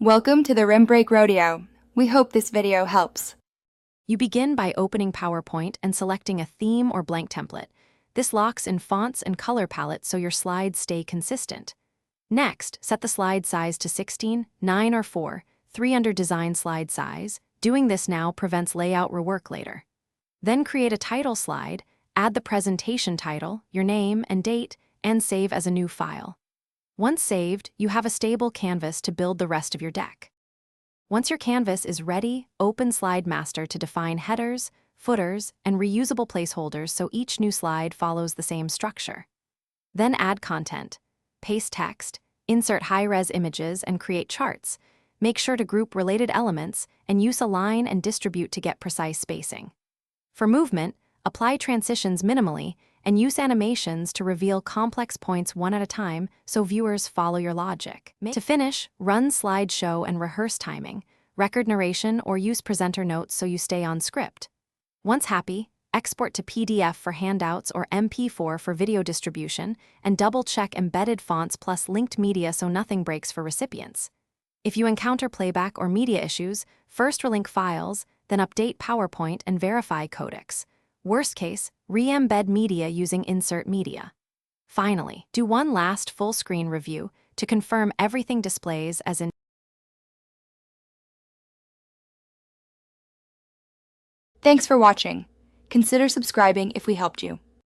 Welcome to the Rim Break Rodeo. We hope this video helps. You begin by opening PowerPoint and selecting a theme or blank template. This locks in fonts and color palettes so your slides stay consistent. Next, set the slide size to 16, 9 or 4, 3 under Design Slide Size. Doing this now prevents layout rework later. Then create a title slide, add the presentation title, your name and date, and save as a new file. Once saved, you have a stable canvas to build the rest of your deck. Once your canvas is ready, open Slide Master to define headers, footers, and reusable placeholders so each new slide follows the same structure. Then add content, paste text, insert high-res images, and create charts. Make sure to group related elements and use align and distribute to get precise spacing. For movement, apply transitions minimally and use animations to reveal complex points one at a time so viewers follow your logic. To finish, run slideshow and rehearse timing, record narration, or use presenter notes so you stay on script. Once happy, export to PDF for handouts or MP4 for video distribution, and double-check embedded fonts plus linked media so nothing breaks for recipients. If you encounter playback or media issues, first relink files, then update PowerPoint and verify codecs. Worst case, re-embed media using Insert Media. Finally, do one last full-screen review to confirm everything displays as in. Thanks for watching. Consider subscribing if we helped you.